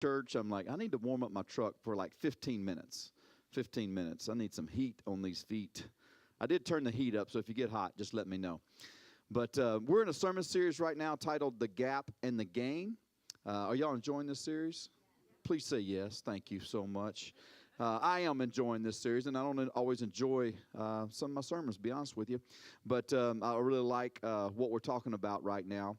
church, I'm like, I need to warm up my truck for like 15 minutes. 15 minutes. I need some heat on these feet. I did turn the heat up, so if you get hot, just let me know. But we're in a sermon series right now titled The Gap and the Gain. Are y'all enjoying this series? Please say yes. Thank you so much. I am enjoying this series, and I don't always enjoy some of my sermons, to be honest with you. But I really like what we're talking about right now.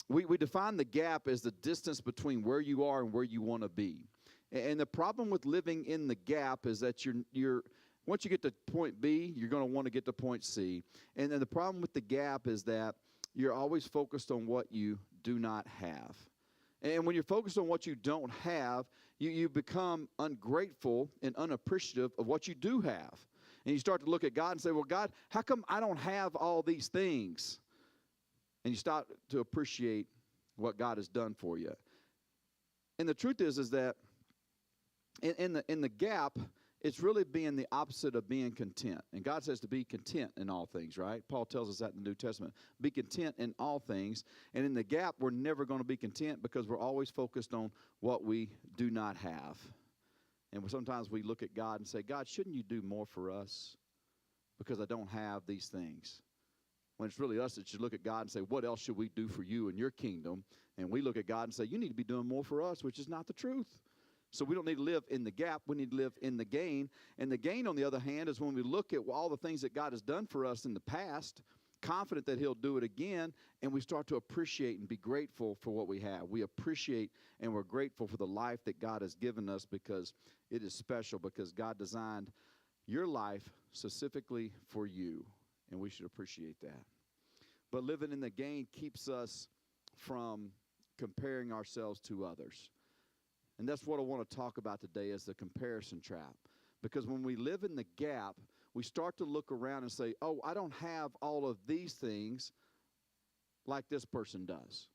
We define the gap as the distance between where you are and where you want to be. And the problem with living in the gap is that you're once you get to point B, you're going to want to get to point C. And then the problem with the gap is that you're always focused on what you do not have. And when you're focused on what you don't have, you become ungrateful and unappreciative of what you do have. And you start to look at God and say, well, God, how come I don't have all these things? And you start to appreciate what God has done for you. And the truth is that in the gap, it's really being the opposite of being content. And God says to be content in all things, right? Paul tells us that in the New Testament. Be content in all things. And in the gap, we're never going to be content because we're always focused on what we do not have. And sometimes we look at God and say, God, shouldn't you do more for us because I don't have these things? When it's really us that should look at God and say, what else should we do for you and your kingdom? And we look at God and say, you need to be doing more for us, which is not the truth. So we don't need to live in the gap. We need to live in the gain. And the gain, on the other hand, is when we look at all the things that God has done for us in the past, confident that he'll do it again, and we start to appreciate and be grateful for what we have. We appreciate and we're grateful for the life that God has given us because it is special, because God designed your life specifically for you, and we should appreciate that. But living in the gain keeps us from comparing ourselves to others. And that's what I want to talk about today, is the comparison trap. Because when we live in the gap, we start to look around and say, oh, I don't have all of these things like this person does.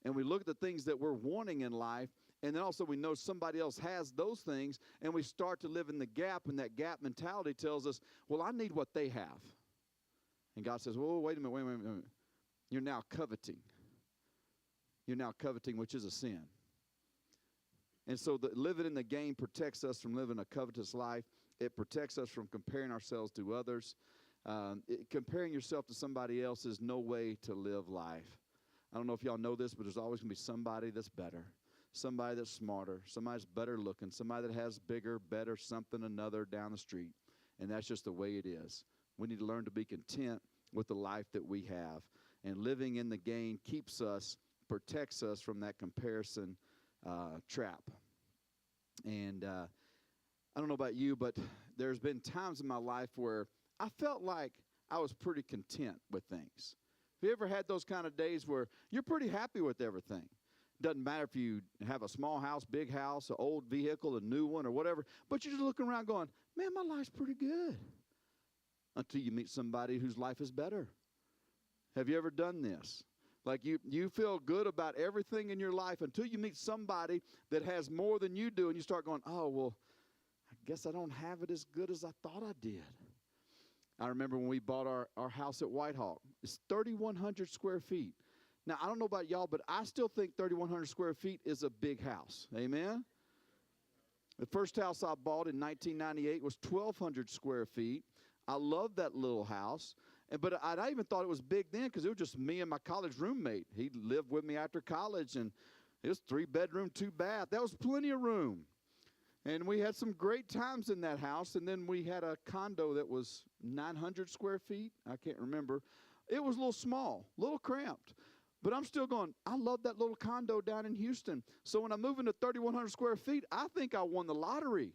And we look at the things that we're wanting in life, and then also we know somebody else has those things, and we start to live in the gap, and that gap mentality tells us, well, I need what they have. And God says, well, wait a minute. You're now coveting. You're now coveting, which is a sin. And so living in the gain protects us from living a covetous life. It protects us from comparing ourselves to others. Comparing yourself to somebody else is no way to live life. I don't know if y'all know this, but there's always going to be somebody that's better, somebody that's smarter, somebody that's better looking, somebody that has bigger, better, something, another down the street. And that's just the way it is. We need to learn to be content with the life that we have. And living in the gain keeps us, protects us from that comparison trap. And I don't know about you, but there's been times in my life where I felt like I was pretty content with things. Have you ever had those kind of days where you're pretty happy with everything? Doesn't matter if you have a small house, big house, an old vehicle, a new one, or whatever, but you're just looking around going, man, my life's pretty good. Until you meet somebody whose life is better. Have you ever done this? Like you feel good about everything in your life until you meet somebody that has more than you do, and you start going, oh, well, I guess I don't have it as good as I thought I did. I remember when we bought our house at Whitehawk. It's 3,100 square feet. Now, I don't know about y'all, but I still think 3,100 square feet is a big house. Amen? The first house I bought in 1998 was 1,200 square feet. I love that little house. But I even thought it was big then because it was just me and my college roommate. He lived with me after college, and it was 3-bedroom, 2-bath. That was plenty of room. And we had some great times in that house. And then we had a condo that was 900 square feet. I can't remember. It was a little small, a little cramped. But I'm still going, I love that little condo down in Houston. So when I move into 3,100 square feet, I think I won the lottery.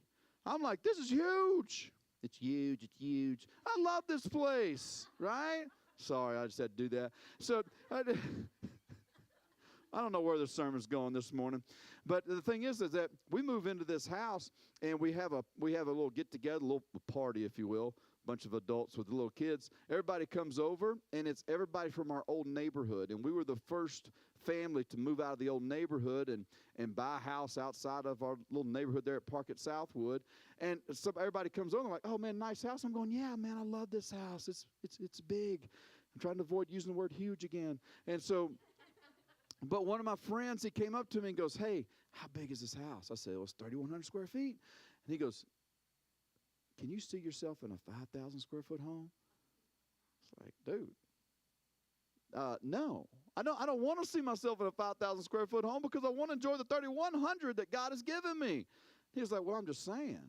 I'm like, this is huge. It's huge. It's huge. I love this place, right? Sorry, I just had to do that. So I don't know where the sermon's going this morning. But the thing is that we move into this house, and we have a little get-together, a little party, if you will, a bunch of adults with little kids. Everybody comes over, and it's everybody from our old neighborhood. And we were the first family to move out of the old neighborhood and buy a house outside of our little neighborhood there at Park at Southwood. And so everybody comes over, like, oh, man, nice house. I'm going, yeah, man, I love this house. It's big. I'm trying to avoid using the word huge again. And so, but one of my friends, he came up to me and goes, hey, how big is this house? I said, well, it's 3,100 square feet. And he goes, can you see yourself in a 5,000 square foot home? It's like, dude, no. I don't want to see myself in a 5,000 square foot home because I want to enjoy the 3,100 that God has given me. He was like, well, I'm just saying,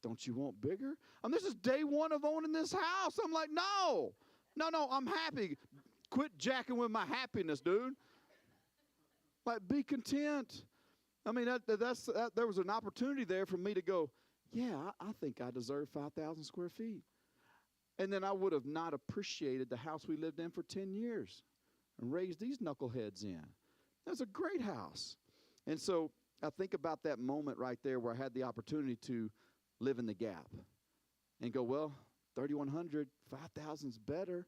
don't you want bigger? This is day one of owning this house. I'm like, no, I'm happy. Quit jacking with my happiness, dude. Like, be content. There was an opportunity there for me to go, yeah, I think I deserve 5,000 square feet. And then I would have not appreciated the house we lived in for 10 years and raised these knuckleheads in. That's a great house. And so I think about that moment right there where I had the opportunity to live in the gap and go, well, 3,100, 5,000's better.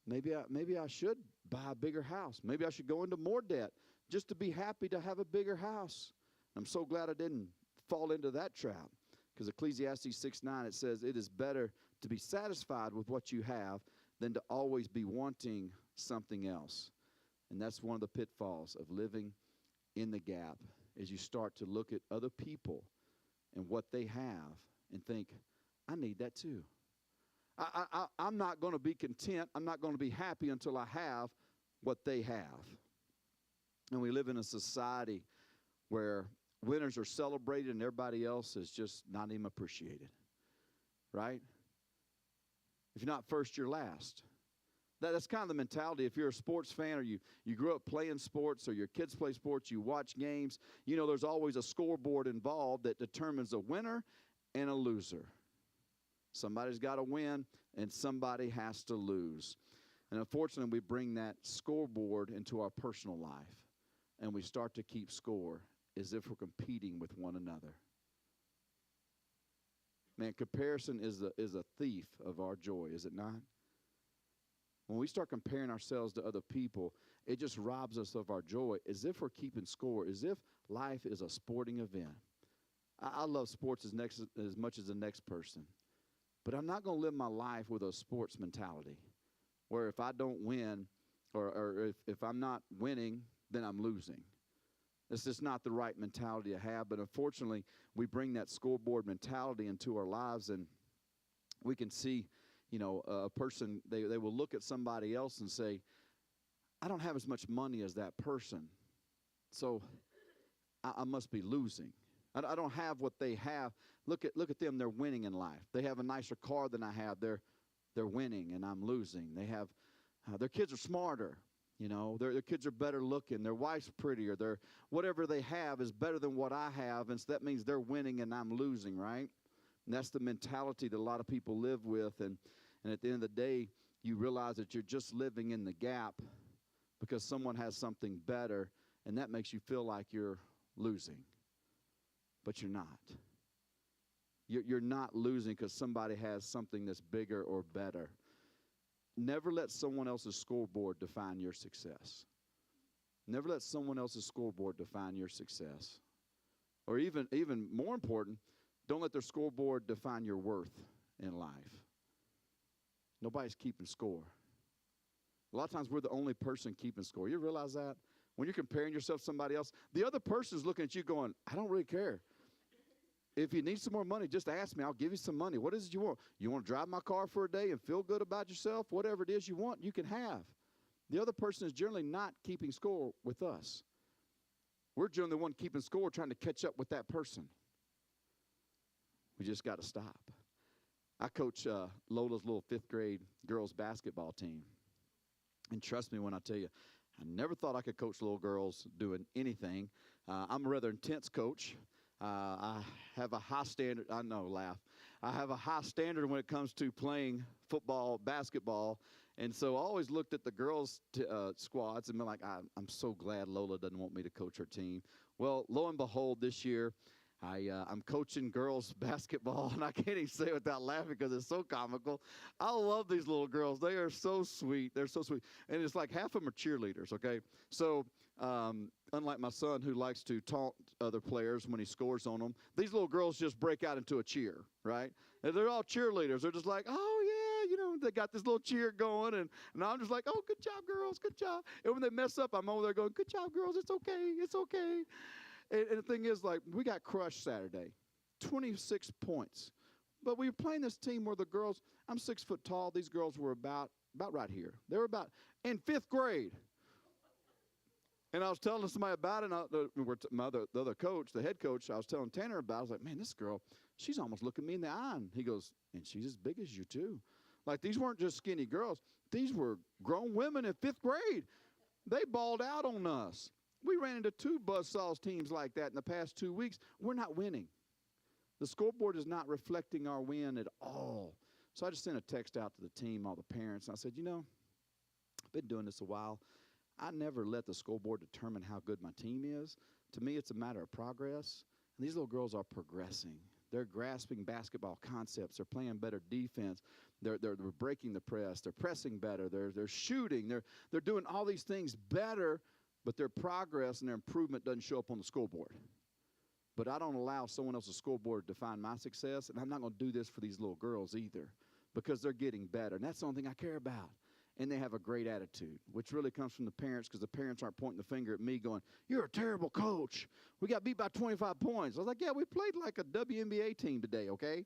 Maybe I should buy a bigger house. Maybe I should go into more debt just to be happy to have a bigger house. I'm so glad I didn't fall into that trap, because Ecclesiastes 6:9, it says, it is better to be satisfied with what you have than to always be wanting something else. And that's one of the pitfalls of living in the gap, is you start to look at other people and what they have and think, I need that too. I'm not going to be content. I'm not going to be happy until I have what they have. And we live in a society where winners are celebrated and everybody else is just not even appreciated, right? If you're not first, you're last. That's kind of the mentality. If you're a sports fan, or you grew up playing sports, or your kids play sports, you watch games, there's always a scoreboard involved that determines a winner and a loser. Somebody's got to win, and somebody has to lose. And unfortunately, we bring that scoreboard into our personal life, and we start to keep score as if we're competing with one another. Man, comparison is a thief of our joy, is it not? When we start comparing ourselves to other people, it just robs us of our joy, as if we're keeping score, as if life is a sporting event. I love sports as much as the next person. But I'm not going to live my life with a sports mentality where if I don't win, or if I'm not winning, then I'm losing. It's just not the right mentality to have. But unfortunately, we bring that scoreboard mentality into our lives, and we can see, a person, they will look at somebody else and say, I don't have as much money as that person, so I must be losing. I don't have what they have. Look at them. They're winning in life. They have a nicer car than I have. They're winning, and I'm losing. They have their kids are smarter. Their kids are better looking. Their wife's prettier. Whatever they have is better than what I have, and so that means they're winning and I'm losing, right? And that's the mentality that a lot of people live with. And at the end of the day, you realize that you're just living in the gap because someone has something better, and that makes you feel like you're losing. But you're not. You're not losing because somebody has something that's bigger or better. Never let someone else's scoreboard define your success. Never let someone else's scoreboard define your success. Or even more important, don't let their scoreboard define your worth in life. Nobody's keeping score. A lot of times we're the only person keeping score. You realize that? When you're comparing yourself to somebody else, the other person's looking at you going, I don't really care. If you need some more money, just ask me. I'll give you some money. What is it you want? You want to drive my car for a day and feel good about yourself? Whatever it is you want, you can have. The other person is generally not keeping score with us. We're generally the one keeping score, trying to catch up with that person. We just got to stop. I coach Lola's little 5th grade girls basketball team. And trust me when I tell you, I never thought I could coach little girls doing anything. I'm a rather intense coach. I have a high standard. I know, laugh. I have a high standard when it comes to playing football, basketball. And so I always looked at the girls' squads and been like, I'm so glad Lola doesn't want me to coach her team. Well, lo and behold, this year, I'm coaching girls basketball, and I can't even say it without laughing because it's so comical. I love these little girls. They are so sweet. They're so sweet. And it's like half of them are cheerleaders, okay? So unlike my son who likes to taunt other players when he scores on them, these little girls just break out into a cheer, right? And they're all cheerleaders. They're just like, oh, yeah, they got this little cheer going. And I'm just like, oh, good job, girls, good job. And when they mess up, I'm over there going, good job, girls, it's okay, it's okay. And the thing is, like, we got crushed Saturday, 26 points. But we were playing this team where the girls, I'm 6 foot tall. These girls were about right here. They were about in 5th grade. And I was telling somebody about it, and the other coach, the head coach, I was telling Tanner about it. I was like, man, this girl, she's almost looking me in the eye. And he goes, and she's as big as you, too. Like, these weren't just skinny girls. These were grown women in 5th grade. They balled out on us. We ran into 2 buzzsaws teams like that in the past 2 weeks. We're not winning. The scoreboard is not reflecting our win at all. So I just sent a text out to the team, all the parents, and I said, you know, I've been doing this a while. I never let the scoreboard determine how good my team is. To me, it's a matter of progress. And these little girls are progressing. They're grasping basketball concepts. They're playing better defense. They're breaking the press. They're pressing better. They're shooting. They're doing all these things better, but their progress and their improvement doesn't show up on the scoreboard. But I don't allow someone else's scoreboard to define my success, and I'm not going to do this for these little girls either, because they're getting better. And that's the only thing I care about. And they have a great attitude, which really comes from the parents, because the parents aren't pointing the finger at me going, you're a terrible coach. We got beat by 25 points. I was like, yeah, we played like a WNBA team today, okay?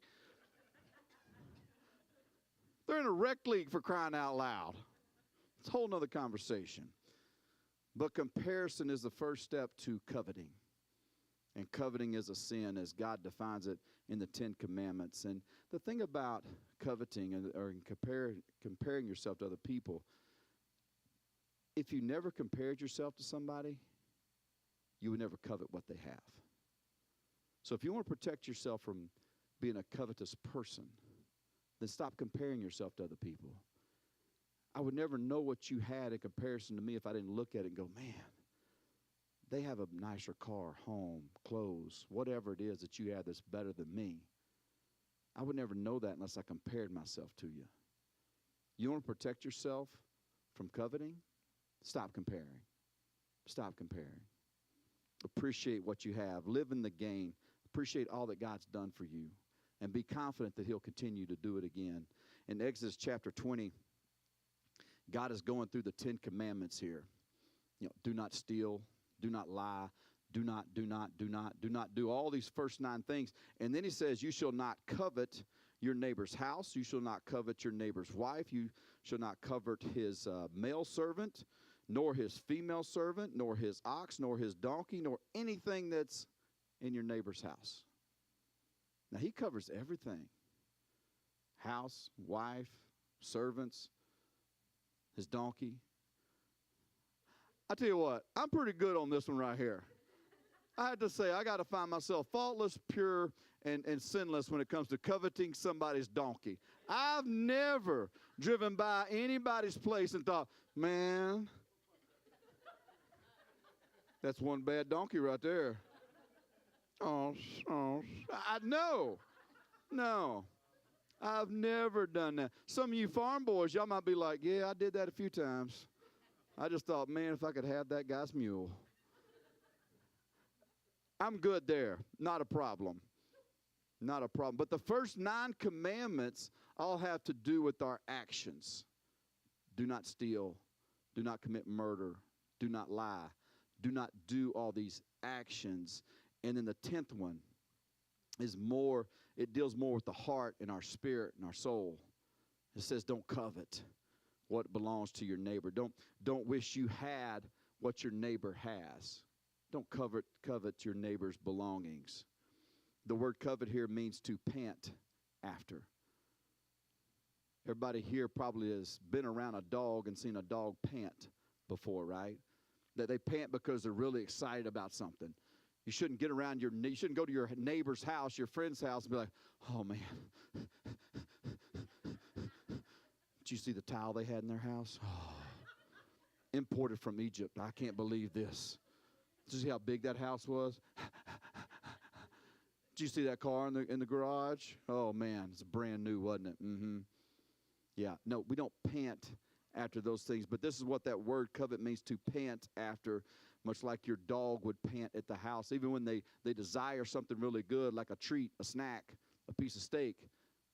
They're in a rec league, for crying out loud. It's a whole nother conversation. But comparison is the first step to coveting. And coveting is a sin as God defines it in the 10 Commandments. And the thing about coveting or comparing yourself to other people, if you never compared yourself to somebody, you would never covet what they have. So if you want to protect yourself from being a covetous person, then stop comparing yourself to other people. I would never know what you had in comparison to me if I didn't look at it and go, man, they have a nicer car, home, clothes, whatever it is that you have that's better than me. I would never know that unless I compared myself to you. You want to protect yourself from coveting? Stop comparing. Stop comparing. Appreciate what you have. Live in the game. Appreciate all that God's done for you. And be confident that he'll continue to do it again. In Exodus chapter 20, God is going through the 10 Commandments here. You know, do not steal. Do not lie, do not do all these first 9 things. And then he says, you shall not covet your neighbor's house. You shall not covet your neighbor's wife. You shall not covet his male servant, nor his female servant, nor his ox, nor his donkey, nor anything that's in your neighbor's house. Now, he covers everything. House, wife, servants, his donkey. I tell you what, I'm pretty good on this one right here. I had to say, I got to find myself faultless, pure, and sinless when it comes to coveting somebody's donkey. I've never driven by anybody's place and thought, man, that's one bad donkey right there. No. I've never done that. Some of you farm boys, y'all might be like, yeah, I did that a few times. I just thought, man, if I could have that guy's mule. I'm good there. Not a problem. Not a problem. But the first 9 commandments all have to do with our actions. Do not steal. Do not commit murder. Do not lie. Do not do all these actions. And then the 10th one is more, it deals more with the heart and our spirit and our soul. It says don't covet what belongs to your neighbor. Don't wish you had what your neighbor has. Don't covet your neighbor's belongings. The word covet here means to pant after. Everybody here probably has been around a dog and seen a dog pant before, right? That they pant because they're really excited about something. You shouldn't go to your neighbor's house, your friend's house, and be like, oh man. Did you see the towel they had in their house? Oh, imported from Egypt. I can't believe this. Did you see how big that house was? Did you see that car in the garage? Oh man, it's brand new, wasn't it? Mm-hmm. Yeah, no, we don't pant after those things, but this is what that word covet means, to pant after, much like your dog would pant at the house. Even when they desire something really good, like a treat, a snack, a piece of steak,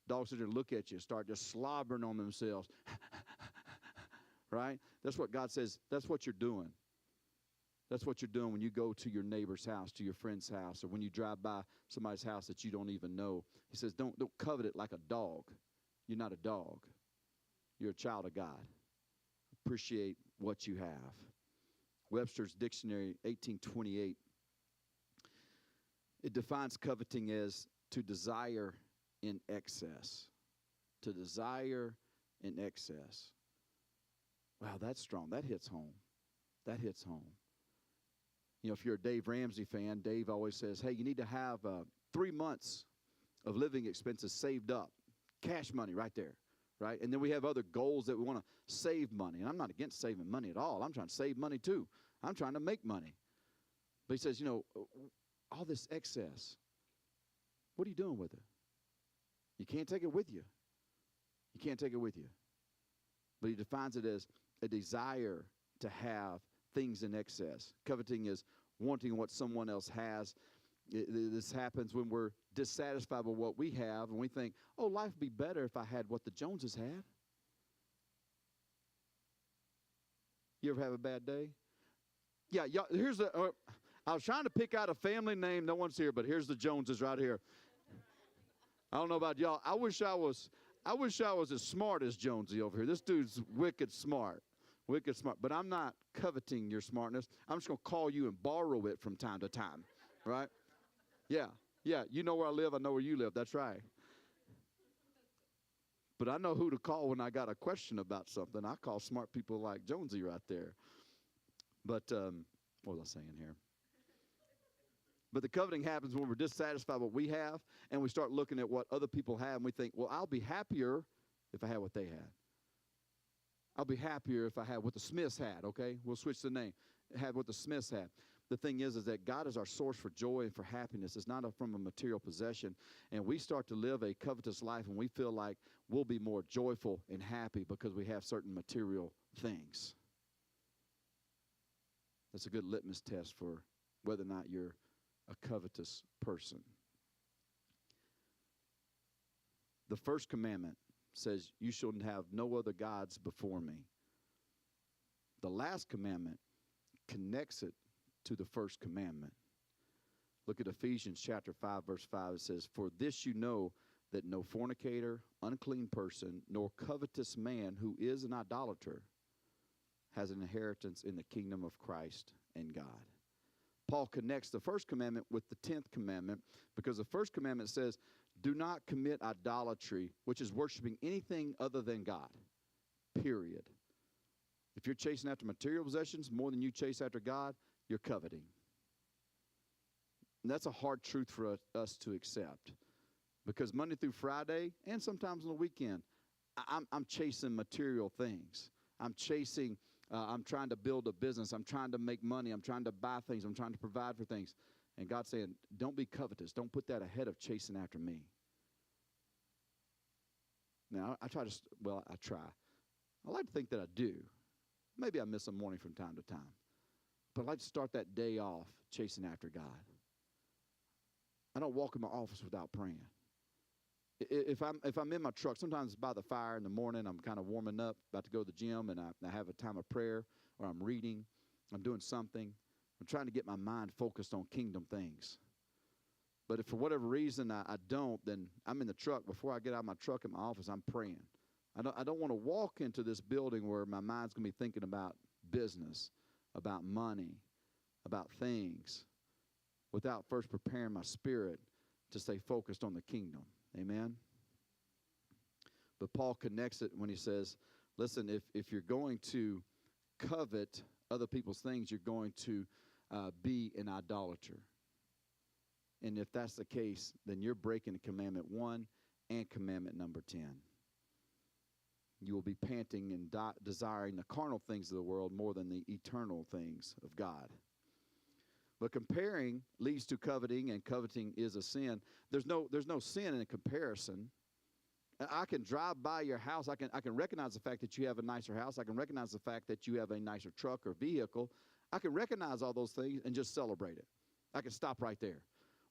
dogs sit there and look at you and start just slobbering on themselves. Right? That's what God says. That's what you're doing. That's what you're doing when you go to your neighbor's house, to your friend's house, or when you drive by somebody's house that you don't even know. He says, don't covet it like a dog. You're not a dog. You're a child of God. Appreciate what you have. Webster's Dictionary, 1828, it defines coveting as to desire in excess. To desire in excess. Wow, that's strong. That hits home. That hits home. You know, if you're a Dave Ramsey fan, Dave always says, hey, you need to have 3 months of living expenses saved up. Cash money right there, right? And then we have other goals that we want to save money. And I'm not against saving money at all. I'm trying to save money too. I'm trying to make money. But he says, you know, all this excess, what are you doing with it? You can't take it with you. You can't take it with you. But he defines it as a desire to have things in excess. Coveting is wanting what someone else has. This happens when we're dissatisfied with what we have, and we think, oh, life would be better if I had what the Joneses had. You ever have a bad day? Yeah, here's the, I was trying to pick out a family name. No one's here, but here's the Joneses right here. I don't know about y'all. I wish I was as smart as Jonesy over here. This dude's wicked smart. Wicked smart. But I'm not coveting your smartness. I'm just going to call you and borrow it from time to time, right? Yeah. You know where I live. I know where you live. That's right. But I know who to call when I got a question about something. I call smart people like Jonesy right there. But what was I saying here? But the coveting happens when we're dissatisfied with what we have, and we start looking at what other people have, and we think, well, I'll be happier if I had what they had. I'll be happier if I had what the Smiths had, okay? We'll switch the name. Had what the Smiths had. The thing is that God is our source for joy and for happiness. It's not from a material possession. And we start to live a covetous life, and we feel like we'll be more joyful and happy because we have certain material things. That's a good litmus test for whether or not you're a covetous person. The first commandment says, you shall have no other gods before me. The last commandment connects it to the first commandment. Look at Ephesians chapter 5, verse 5. It says, for this you know that no fornicator, unclean person, nor covetous man who is an idolater has an inheritance in the kingdom of Christ and God. Paul connects the first commandment with the 10th commandment because the first commandment says, do not commit idolatry, which is worshiping anything other than God, period. If you're chasing after material possessions more than you chase after God, you're coveting. And that's a hard truth for us to accept because Monday through Friday and sometimes on the weekend, I'm chasing material things. I'm trying to build a business. I'm trying to make money. I'm trying to buy things. I'm trying to provide for things. And God's saying, don't be covetous. Don't put that ahead of chasing after me. Now, I try. I like to think that I do. Maybe I miss a morning from time to time. But I like to start that day off chasing after God. I don't walk in my office without praying. If I'm in my truck, sometimes by the fire in the morning, I'm kind of warming up, about to go to the gym, and I have a time of prayer, or I'm reading, I'm doing something. I'm trying to get my mind focused on kingdom things. But if for whatever reason I don't, then I'm in the truck. Before I get out of my truck in my office, I'm praying. I don't want to walk into this building where my mind's going to be thinking about business, about money, about things, without first preparing my spirit to stay focused on the kingdom. Amen? But Paul connects it when he says, listen, if you're going to covet other people's things, you're going to be an idolater. And if that's the case, then you're breaking commandment 1 and commandment number 10. You will be panting and desiring the carnal things of the world more than the eternal things of God. But comparing leads to coveting, and coveting is a sin. There's no sin in a comparison. I can drive by your house. I can recognize the fact that you have a nicer house. I can recognize the fact that you have a nicer truck or vehicle. I can recognize all those things and just celebrate it. I can stop right there.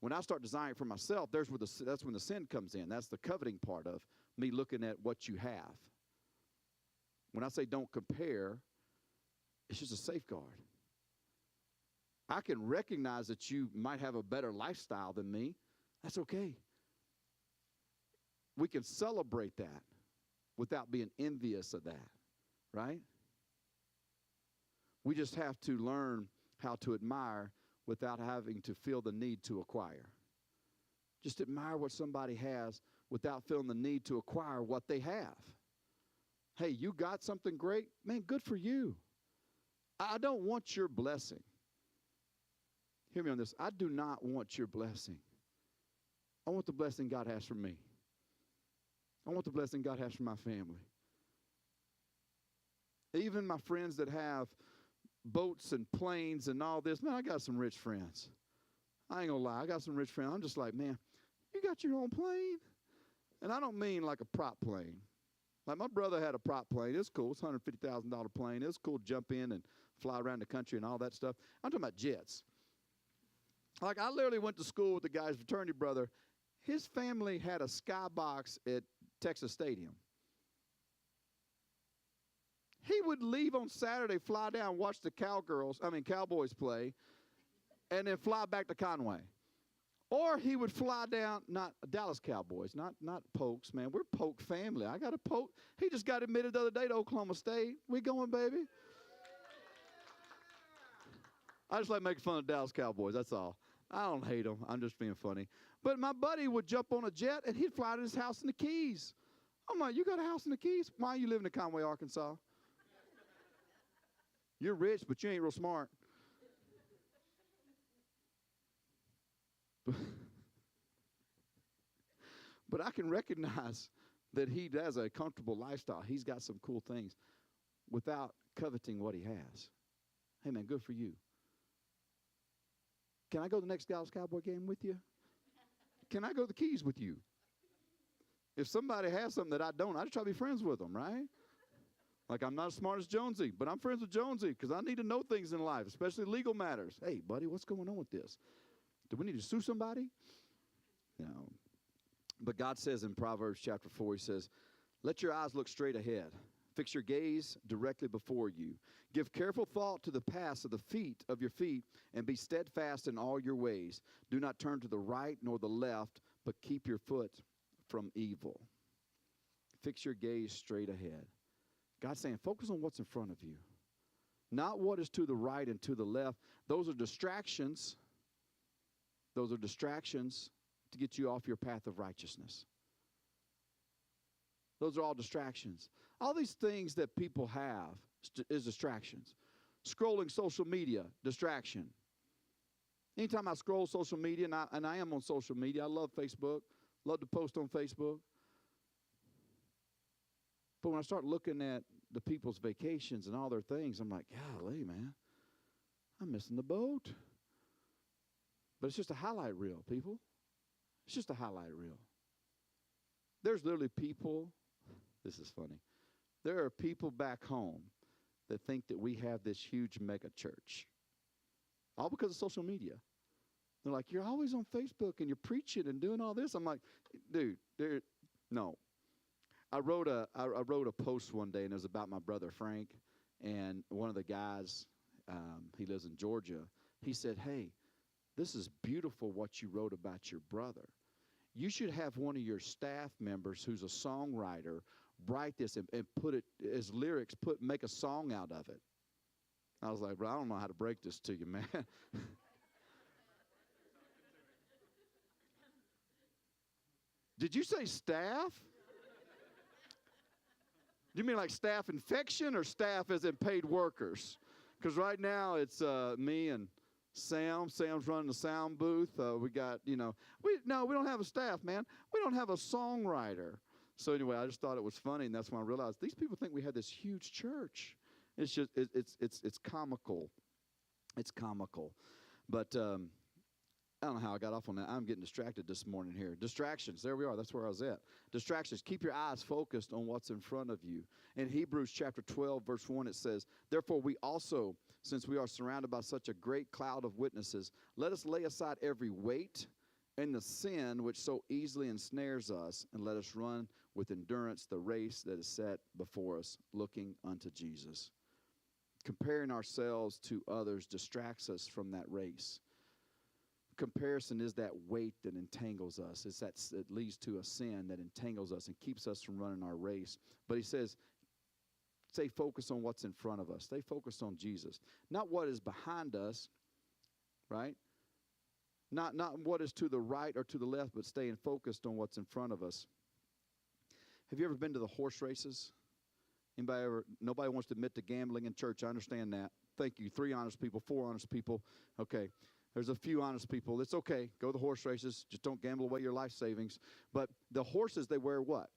When I start desiring for myself, that's when the sin comes in. That's the coveting part of me looking at what you have. When I say don't compare, it's just a safeguard. I can recognize that you might have a better lifestyle than me. That's okay. We can celebrate that without being envious of that, right? We just have to learn how to admire without having to feel the need to acquire. Just admire what somebody has without feeling the need to acquire what they have. Hey, you got something great? Man, good for you. I don't want your blessing. Hear me on this. I do not want your blessing. I want the blessing God has for me. I want the blessing God has for my family. Even my friends that have boats and planes and all this, man, I got some rich friends. I ain't gonna lie, I got some rich friends. I'm just like, man, you got your own plane? And I don't mean like a prop plane. Like my brother had a prop plane. It's cool. It's a $150,000 plane. It's cool to jump in and fly around the country and all that stuff. I'm talking about jets. Like I literally went to school with the guy's fraternity brother. His family had a skybox at Texas Stadium. He would leave on Saturday, fly down, watch the Cowboys play, and then fly back to Conway. Or he would fly down, not Dallas Cowboys, not Pokes, man. We're Polk family. I got a Polk. He just got admitted the other day to Oklahoma State. We going, baby? I just like making fun of Dallas Cowboys, that's all. I don't hate them. I'm just being funny. But my buddy would jump on a jet, and he'd fly to his house in the Keys. I'm like, you got a house in the Keys? Why you live in Conway, Arkansas? You're rich, but you ain't real smart. But I can recognize that he has a comfortable lifestyle. He's got some cool things without coveting what he has. Hey, man, good for you. Can I go to the next Dallas Cowboy game with you? Can I go to the Keys with you? If somebody has something that I don't, I just try to be friends with them, right? Like I'm not as smart as Jonesy, but I'm friends with Jonesy because I need to know things in life, especially legal matters. Hey, buddy, what's going on with this? Do we need to sue somebody? No. But God says in Proverbs chapter 4, he says, let your eyes look straight ahead. Fix your gaze directly before you. Give careful thought to the paths of the feet of your feet, and be steadfast in all your ways. Do not turn to the right nor the left, but keep your foot from evil. Fix your gaze straight ahead. God's saying, focus on what's in front of you, not what is to the right and to the left. Those are distractions. Those are distractions to get you off your path of righteousness. Those are all distractions. All these things that people have is distractions. Scrolling social media, distraction. Anytime I scroll social media, and I am on social media, I love Facebook, love to post on Facebook. But when I start looking at the people's vacations and all their things, I'm like, golly, man, I'm missing the boat. But it's just a highlight reel, people. It's just a highlight reel. There's literally people, this is funny. There are people back home that think that we have this huge mega church. All because of social media. They're like, you're always on Facebook and you're preaching and doing all this. I'm like, dude, no. I wrote a post one day, and it was about my brother Frank. And one of the guys, he lives in Georgia, he said, hey, this is beautiful what you wrote about your brother. You should have one of your staff members who's a songwriter write this and put it as lyrics, make a song out of it. I was like, bro, I don't know how to break this to you, man. Did you say staff? Do you mean like staff infection or staff as in paid workers? Because right now it's me and Sam. Sam's running the sound booth. We got, we don't have a staff, man. We don't have a songwriter. So anyway, I just thought it was funny, and that's when I realized these people think we have this huge church. It's just it's comical. It's comical. But I don't know how I got off on that. I'm getting distracted this morning here. Distractions. There we are. That's where I was at. Distractions. Keep your eyes focused on what's in front of you. In Hebrews chapter 12, verse 1, it says, therefore we also, since we are surrounded by such a great cloud of witnesses, let us lay aside every weight and the sin which so easily ensnares us, and let us run with endurance the race that is set before us, looking unto Jesus. Comparing ourselves to others distracts us from that race. Comparison is that weight that entangles us. It leads to a sin that entangles us and keeps us from running our race. But he says, stay focused on what's in front of us. Stay focused on Jesus. Not what is behind us, right? Not what is to the right or to the left, but staying focused on what's in front of us. Have you ever been to the horse races? Anybody ever? Nobody wants to admit to gambling in church. I understand that. Thank you. 3 honest people, 4 honest people. Okay. There's a few honest people. It's okay. Go to the horse races. Just don't gamble away your life savings. But the horses, they wear what?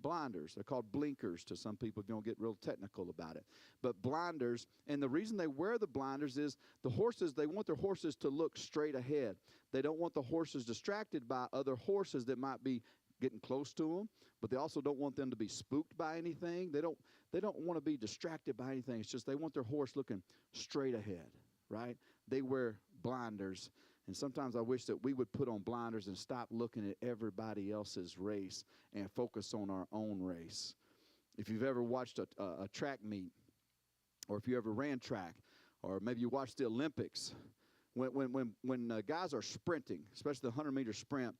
Blinders. They're called blinkers to some people if you don't get real technical about it. But blinders, and the reason they wear the blinders is the horses, they want their horses to look straight ahead. They don't want the horses distracted by other horses that might be getting close to them, but they also don't want them to be spooked by anything. They don't want to be distracted by anything. It's just they want their horse looking straight ahead, right? They wear blinders, and sometimes I wish that we would put on blinders and stop looking at everybody else's race and focus on our own race. If you've ever watched a track meet, or if you ever ran track, or maybe you watched the Olympics, when guys are sprinting, especially the 100-meter sprint,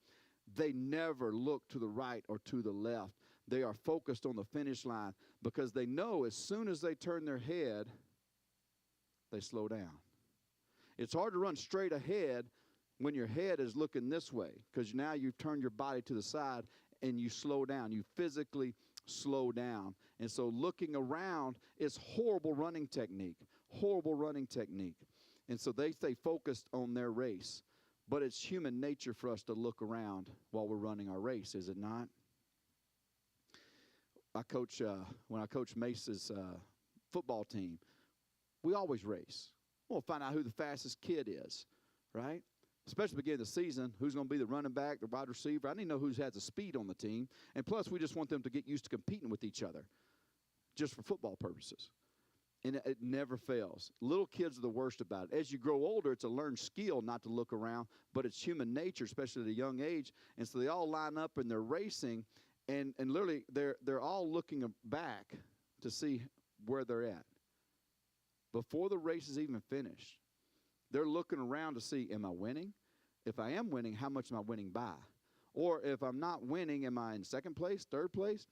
they never look to the right or to the left. They are focused on the finish line because they know as soon as they turn their head, they slow down. It's hard to run straight ahead when your head is looking this way because now you've turned your body to the side and you slow down. You physically slow down. And so looking around is horrible running technique, horrible running technique. And so they stay focused on their race. But it's human nature for us to look around while we're running our race, is it not? When I coach Mace's football team, we always race. We'll find out who the fastest kid is, right? Especially beginning of the season, who's going to be the running back, the wide receiver. I need to know who has the speed on the team. And plus, we just want them to get used to competing with each other just for football purposes. And it never fails. Little kids are the worst about it. As you grow older, it's a learned skill not to look around, but it's human nature, especially at a young age. And so they all line up and they're racing, and literally they're all looking back to see where they're at. Before the race is even finished, they're looking around to see, am I winning? If I am winning, how much am I winning by? Or if I'm not winning, am I in second place, third place?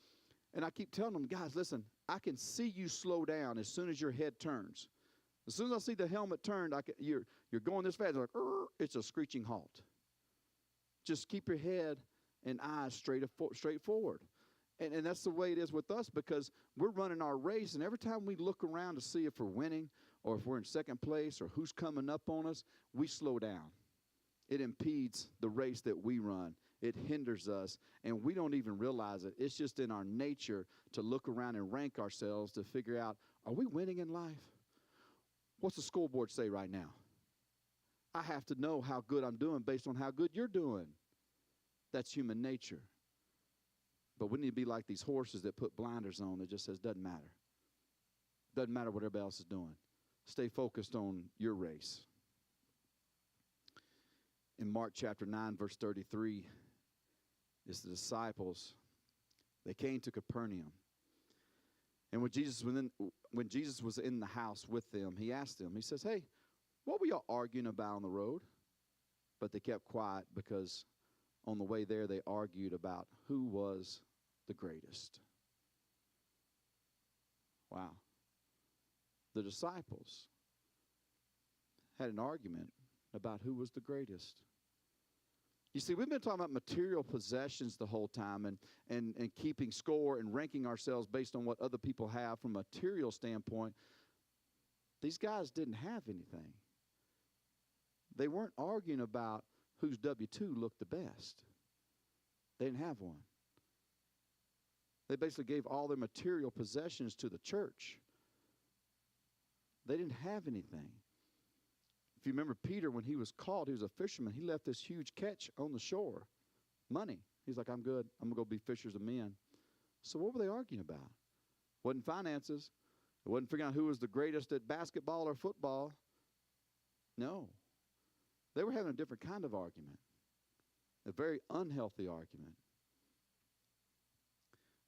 And I keep telling them, guys, listen, I can see you slow down as soon as your head turns. As soon as I see the helmet turned, you're going this fast. Like, it's a screeching halt. Just keep your head and eyes straight forward. And that's the way it is with us because we're running our race, and every time we look around to see if we're winning or if we're in second place or who's coming up on us, we slow down. It impedes the race that we run. It hinders us, and we don't even realize it. It's just in our nature to look around and rank ourselves to figure out, are we winning in life? What's the scoreboard say right now? I have to know how good I'm doing based on how good you're doing. That's human nature. But we need to be like these horses that put blinders on that just says, doesn't matter. Doesn't matter what everybody else is doing. Stay focused on your race. In Mark chapter 9, verse 33, it's the disciples. They came to Capernaum. And when Jesus was in the house with them, he asked them, he says, hey, what were y'all arguing about on the road? But they kept quiet because on the way there they argued about who was the greatest. Wow. The disciples had an argument about who was the greatest. You see, we've been talking about material possessions the whole time and keeping score and ranking ourselves based on what other people have from a material standpoint. These guys didn't have anything. They weren't arguing about whose W-2 looked the best. They didn't have one. They basically gave all their material possessions to the church. They didn't have anything. If you remember Peter, when he was called, he was a fisherman. He left this huge catch on the shore. Money. He's like, I'm good. I'm going to go be fishers of men. So what were they arguing about? It wasn't finances. It wasn't figuring out who was the greatest at basketball or football. No. They were having a different kind of argument. A very unhealthy argument.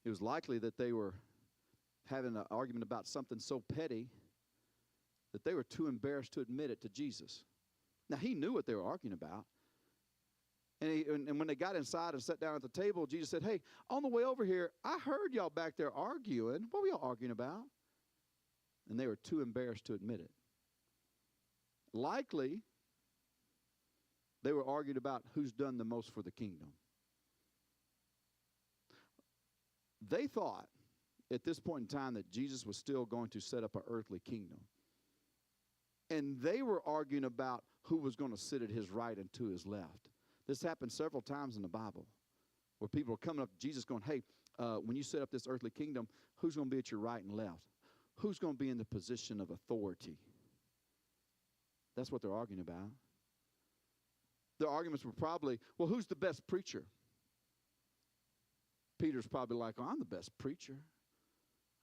It was likely that they were having an argument about something so petty that they were too embarrassed to admit it to Jesus. Now, he knew what they were arguing about. And when they got inside and sat down at the table, Jesus said, hey, on the way over here, I heard y'all back there arguing. What were y'all arguing about? And they were too embarrassed to admit it. Likely, they were arguing about who's done the most for the kingdom. They thought at this point in time that Jesus was still going to set up an earthly kingdom. And they were arguing about who was going to sit at his right and to his left. This happened several times in the Bible where people are coming up to Jesus going, hey, when you set up this earthly kingdom, who's going to be at your right and left? Who's going to be in the position of authority? That's what they're arguing about. Their arguments were probably, well, who's the best preacher? Peter's probably like, oh, I'm the best preacher.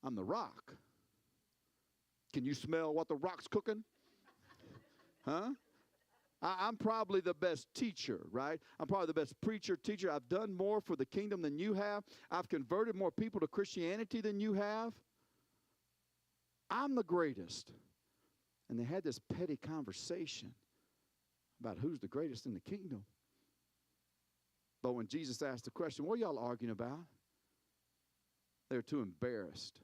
I'm the rock. Can you smell what the rock's cooking? Huh? I'm probably the best teacher, right? I'm probably the best preacher, teacher. I've done more for the kingdom than you have. I've converted more people to Christianity than you have. I'm the greatest. And they had this petty conversation about who's the greatest in the kingdom. But when Jesus asked the question, what are y'all arguing about? They were too embarrassed.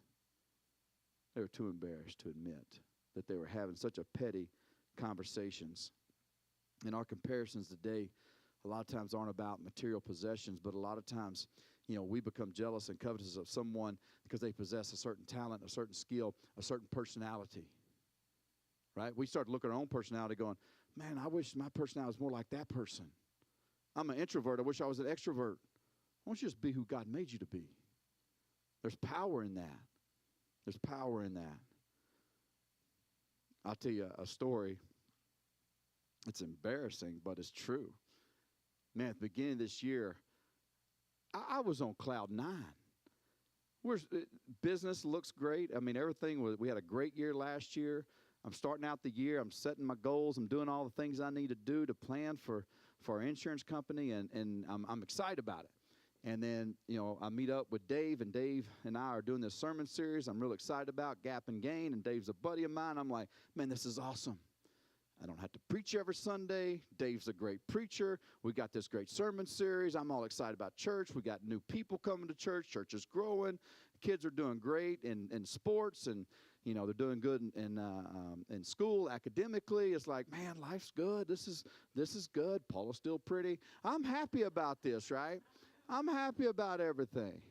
They were too embarrassed to admit that they were having such a petty conversations. And our comparisons today a lot of times aren't about material possessions, but a lot of times, we become jealous and covetous of someone because they possess a certain talent, a certain skill, a certain personality. Right? We start to look at our own personality going, man, I wish my personality was more like that person. I'm an introvert. I wish I was an extrovert. Why don't you just be who God made you to be? There's power in that. There's power in that. I'll tell you a story. It's embarrassing, but it's true. Man, at the beginning of this year, I was on cloud 9. Business looks great. I mean, we had a great year last year. I'm starting out the year. I'm setting my goals. I'm doing all the things I need to do to plan for our insurance company, and I'm excited about it. And then, I meet up with Dave, and Dave and I are doing this sermon series I'm really excited about, Gap and Gain, and Dave's a buddy of mine. I'm like, man, this is awesome. I don't have to preach every Sunday. Dave's a great preacher. We got this great sermon series. I'm all excited about church. We got new people coming to church. Church is growing. Kids are doing great in sports, and they're doing good in school academically. It's like, man, life's good. This is good. Paula's still pretty. I'm happy about this, right? I'm happy about everything.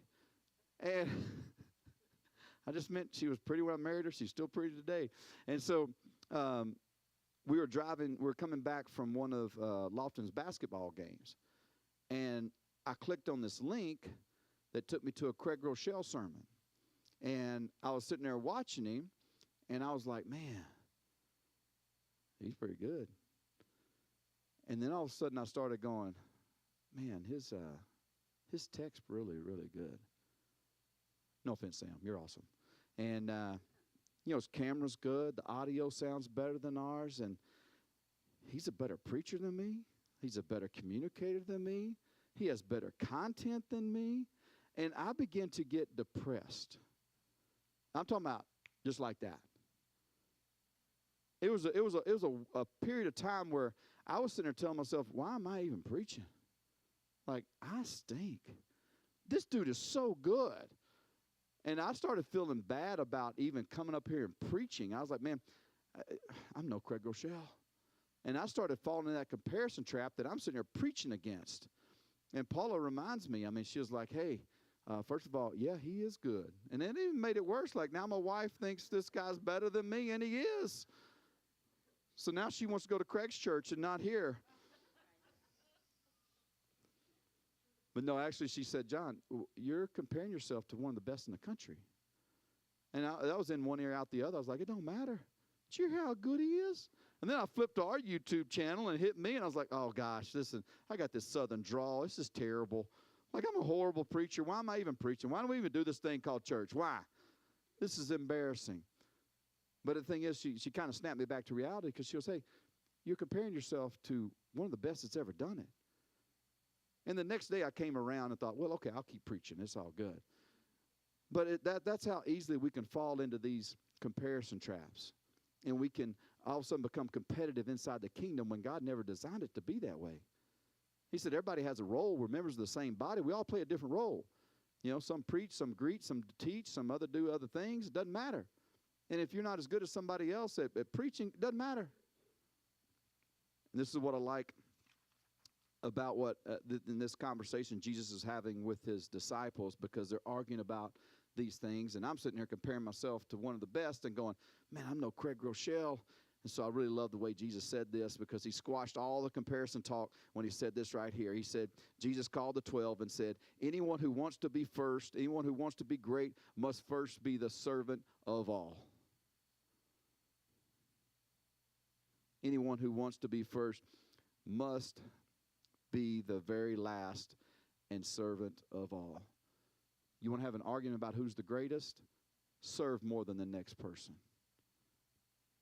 And I just meant she was pretty when I married her. She's still pretty today. And so we were coming back from one of Lofton's basketball games. And I clicked on this link that took me to a Craig Rochelle sermon. And I was sitting there watching him, and I was like, man, he's pretty good. And then all of a sudden I started going, man, his tech's really, really good. No offense, Sam. You're awesome. And, his camera's good. The audio sounds better than ours. And he's a better preacher than me. He's a better communicator than me. He has better content than me. And I began to get depressed. I'm talking about just like that. It was a period of time where I was sitting there telling myself, why am I even preaching? Like, I stink. This dude is so good. And I started feeling bad about even coming up here and preaching. I was like, man, I'm no Craig Rochelle. And I started falling in that comparison trap that I'm sitting here preaching against. And Paula reminds me, she was like, hey, first of all, yeah, he is good. And then it even made it worse. Like, now my wife thinks this guy's better than me, and he is. So now she wants to go to Craig's church and not here. But no, actually, she said, John, you're comparing yourself to one of the best in the country. And that was in one ear, out the other. I was like, it don't matter. Did you hear how good he is? And then I flipped to our YouTube channel and it hit me, and I was like, oh, gosh, listen, I got this southern drawl. This is terrible. Like, I'm a horrible preacher. Why am I even preaching? Why do we even do this thing called church? Why? This is embarrassing. But the thing is, she kind of snapped me back to reality, because she goes, hey, you're comparing yourself to one of the best that's ever done it. And the next day I came around and thought, well, okay, I'll keep preaching. It's all good. But that's how easily we can fall into these comparison traps. And we can all of a sudden become competitive inside the kingdom when God never designed it to be that way. He said everybody has a role. We're members of the same body. We all play a different role. You know, some preach, some greet, some teach, some other do other things. It doesn't matter. And if you're not as good as somebody else at preaching, it doesn't matter. And this is what I like about what in this conversation Jesus is having with his disciples, because they're arguing about these things. And I'm sitting here comparing myself to one of the best and going, man, I'm no Craig Groeschel. And so I really love the way Jesus said this, because he squashed all the comparison talk when he said this right here. He said, Jesus called the 12 and said, anyone who wants to be first, anyone who wants to be great must first be the servant of all. Anyone who wants to be first must be the very last and servant of all. You want to have an argument about who's the greatest? Serve more than the next person.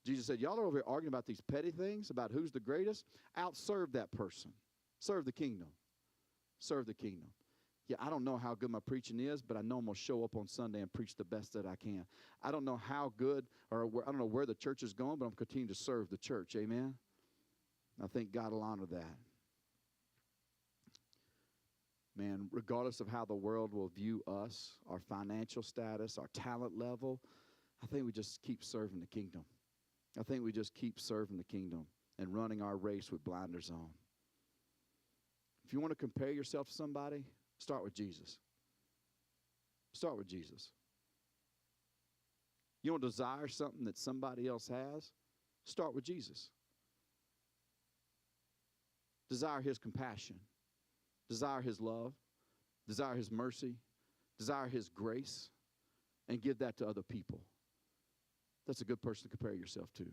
Jesus said, y'all are over here arguing about these petty things, about who's the greatest. Outserve that person. Serve the kingdom. Serve the kingdom. Yeah, I don't know how good my preaching is, but I know I'm going to show up on Sunday and preach the best that I can. I don't know how good, or I don't know where the church is going, but I'm continuing to serve the church. Amen? I think God will honor that. Man, regardless of how the world will view us, our financial status, our talent level, I think we just keep serving the kingdom. I think we just keep serving the kingdom and running our race with blinders on. If you want to compare yourself to somebody, start with Jesus. Start with Jesus. You don't desire something that somebody else has? Start with Jesus. Desire his compassion. Desire his love. Desire his mercy. Desire his grace. And give that to other people. That's a good person to compare yourself to.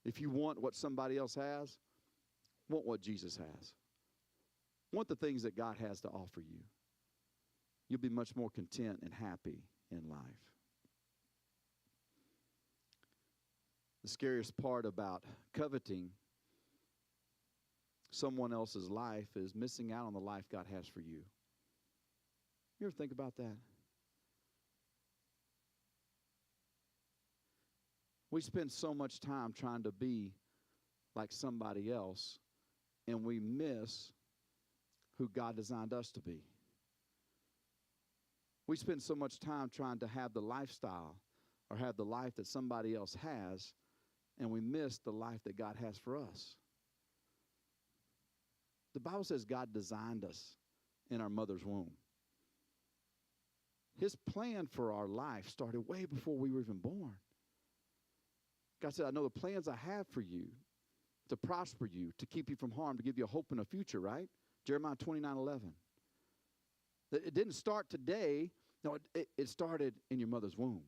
If you want what somebody else has, want what Jesus has. Want the things that God has to offer you. You'll be much more content and happy in life. The scariest part about coveting someone else's life is missing out on the life God has for you. You ever think about that? We spend so much time trying to be like somebody else, and we miss who God designed us to be. We spend so much time trying to have the lifestyle or have the life that somebody else has, and we miss the life that God has for us. The Bible says God designed us in our mother's womb. His plan for our life started way before we were even born. God said, I know the plans I have for you to prosper you, to keep you from harm, to give you a hope and a future, right? Jeremiah 29:11. It didn't start today. No, it started in your mother's womb.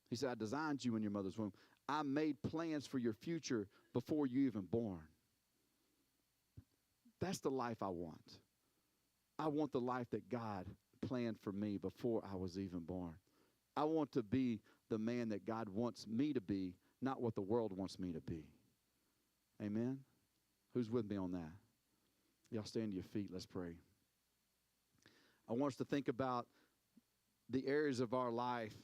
He said, I designed you in your mother's womb. I made plans for your future before you even born. That's the life I want. I want the life that God planned for me before I was even born. I want to be the man that God wants me to be, not what the world wants me to be. Amen? Who's with me on that? Y'all stand to your feet. Let's pray. I want us to think about the areas of our life